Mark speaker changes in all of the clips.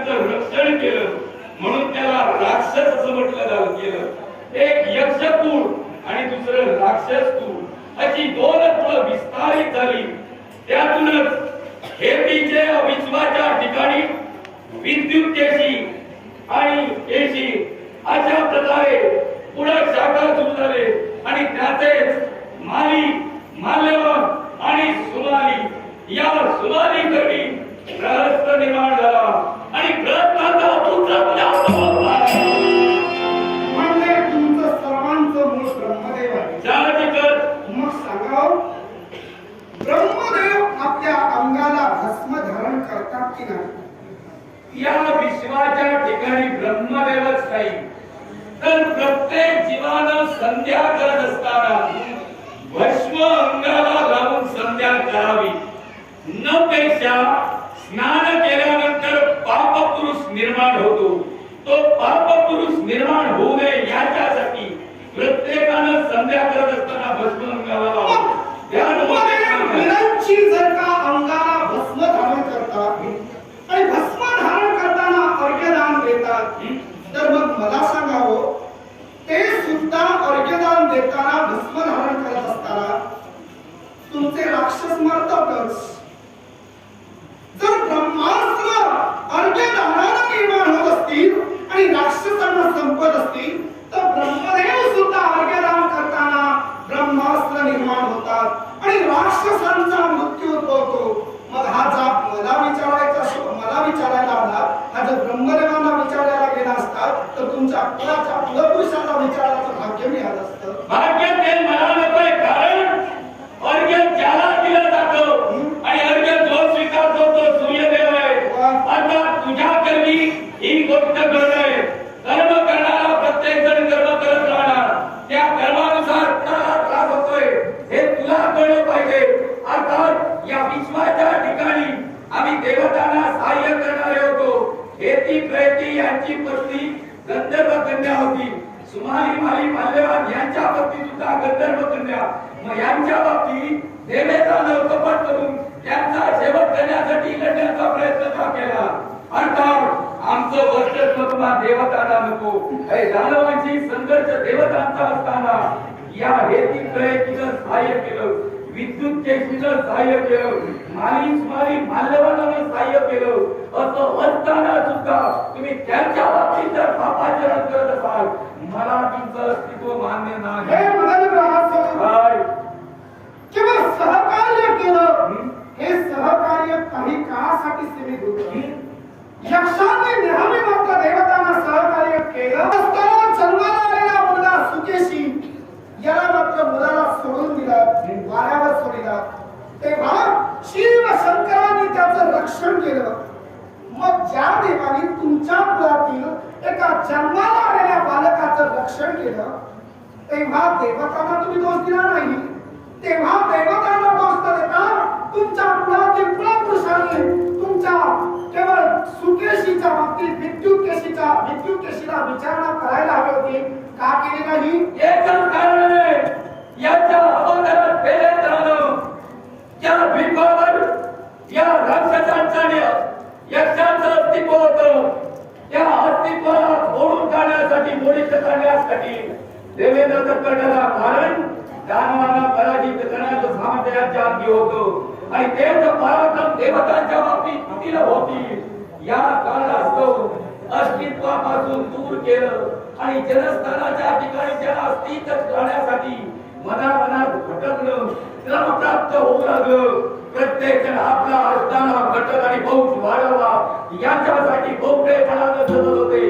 Speaker 1: देवतांचं रक्षण केलं म्हणून त्याला राक्षस असं म्हटलं गेलं. एक यक्षकुळ आणि दुसरं राक्षस कुळ अशी दोन कुळ विस्तारित झाली. त्यातूनच हेतीचे विश्वाच्या ठिकाणी विद्युत केशी आणि केशी अशा प्रकारे पुढे शाखा सुरू झाले आणि त्याचेच माली, माल्यवन आणि सुमाली या सुमाली कवी ग्रहस्थ निर्माण झाला आणि ग्रहस्थाचा पुत्र
Speaker 2: म्हणजे तुमचं सर्वांचं मूळ ब्रह्मदेव आहे.
Speaker 1: साहजिकच.
Speaker 2: मग सांगा, ब्रह्मदेव आपल्या अंगाला भस्म धारण करतात की नाही?
Speaker 1: या विश्वाच्या ठिकाणी ब्रह्मदेवच नाही तर प्रत्येक जीवानं संध्या करत असताना भस्म अंगाला लावून संध्या करावी. न पेक्षा स्नान केल्यानंतर पापपुरुष निर्माण होतो. तो पापपुरुष निर्माण होऊ नये याच्यासाठी प्रत्येकानं संध्या करत असताना भस्म अंगाला लावावी.
Speaker 2: जर का अंगाला भस्म धारण करतात आणि भस्म धारण करताना अर्घ्यदान देतात तर मग मला सांगावं, ते सुद्धा अर्घ्यदान देताना भस्म धारण करत असताना तुमचे राक्षस मरतातच. जर ब्रह्मास्त्र अर्घ्यदानाला निर्माण होत असतील आणि राक्षसांना संपत असतील तर ब्रह्मदेव सुद्धा अर्घ्यदान करताना ब्रह्मास्त्र निर्माण होतात आणि राक्षसांचा मृत्यू होतो. मग हा जाप मला विचारायला आला, हा जर ब्रह्मदेवांना विचारायला गेला असतात तर तुमच्या कुळाच्या कुलपुरुषाला विचारायचं भाग्य मिळालं असतं.
Speaker 1: भाग्य ते मला नकोय, कारण अर्घ्य ज्याला दिलं जातं आणि अर्घ्य जो स्वीकारतो तो सूर्यदेव आहे. आता तुझ्या कर्मी ही गोष्ट घडलंय. कर्म करणारा प्रत्येक जण कर्म करत राहणार. त्या कर्मानुसार त्याला त्रास होतोय हे तुला कळलं पाहिजे. अर्थात या विश्वाच्या ठिकाणी आम्ही देवतांना सहाय्य करणारे होतो. हेती प्रयती यांची पत्नी गंधर्व कन्या होती. सुमाली, माली, माल्यवान यांच्या बाबतीत सुद्धा गंधर्व कन्या. मग यांच्या बाबतीत देवेंद्रानं कपट करून त्यांचा शेवट करण्यासाठी लढण्याचा प्रयत्न का केला? अर्थात आमचं वर्चस्व तुम्हाला देवतांना नको. हे दानवांची संघर्ष देवतांचा असताना या हेती प्रयतीनं सहाय्य केलं, विद्युत केशीनं सहाय्य केलं, माली माल्यवानानं सहाय्य केलं. असं असताना सुद्धा तुम्ही त्यांच्या बाबतीत जर पापाचरण करत असाल मला तुमचं अस्तित्व मान्य नाही.
Speaker 2: हे किंवा सहकार्य केलं, हे सहकार्य काही काळासाठी सीमित होतं. यक्षाने नेहमी मात्र देवतांना सहकार्य केलं असताना जन्माला आलेला मुलगा सुकेशी याला मात्र मुलाला सोडून दिलं, वाऱ्यावर सोडिला. तेव्हा शिव शंकरांनी त्याचं रक्षण केलं. मग ज्या देवाने तुमच्या कुळातील एका जन्माला आलेल्या बालकाचं रक्षण केलं तेव्हा देवतांना तुम्ही दोष दिला नाही. तेव्हा देवतांना दोष न देता तुमच्या कुळातील कुलपुरुषांनी तुमच्या केवळ सुकेशीच्या बाबतीत विद्युत केशीला विचारणा करायला हवी होती. का केली नाही?
Speaker 1: एकच कारण आहे, याच्या अगोदर फेरेत राहणं. या विभावर या राक्षसांचं यक्षांचं अस्तित्व होतं. त्या अस्तित्वाला मोडून काढण्यासाठी, मोडीत काढण्यासाठी देवेंद्र तत्काळाला कारण दानवांना पराजित करण्याचं सामर्थ्य याच्या अंगी होतं आणि तेच पराक्रम देवतांच्या बाबतीत कुठीला होती. या कारणास्तव अस्तित्वापासून दूर केलं आणि जनस्थानाच्या ठिकाणी ज्याला स्थित राहण्यासाठी मनामनात भटकणं, क्रमप्राप्त होऊ लागलं. प्रत्येक जण आपला असताना घटक आणि पौष वाढावा याच्यासाठी भोगळेपणानं जगत होते.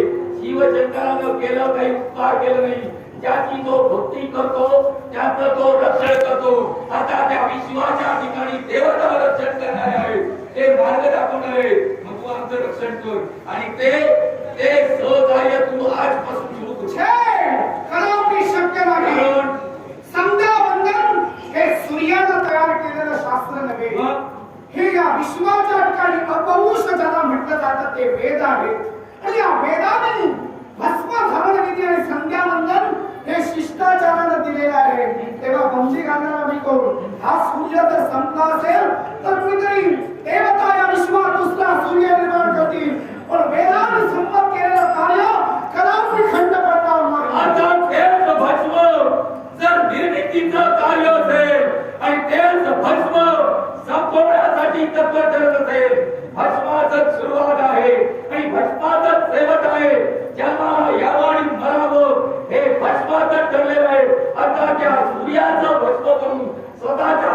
Speaker 1: शिवशंकरानं केलं काही उपकार केलं नाही. ज्याची तो भक्ती करतो त्याचं तो रक्षण करतो. आता त्या विश्वाच्या ठिकाणी देवता रक्षण करणारे आहे, ते मार्ग दाखवणारे. मग तू आमचं रक्षण कर आणि ते सहकार्य तू आजपासून सुरू कर.
Speaker 2: शक्य नाही. संध्या वंदन हे सूर्यानं तयार केलेलं शास्त्र नव्हे. हे या विश्वाच्या ठिकाणी अपौरुष ज्याला म्हटलं जातं ते वेद आहे आणि या वेदाने भस्म धारण विधी आणि संध्या वंदन हे शिष्टाचारानं दिलेलं आहे. तेव्हा बंदी घालणारा मी कोण? हा सूर्य जर संपला असेल तर कुणीतरी देवता या विश्वात दुसरा सूर्य निर्माण करतील. पण वेदा
Speaker 1: करून स्वतःच्या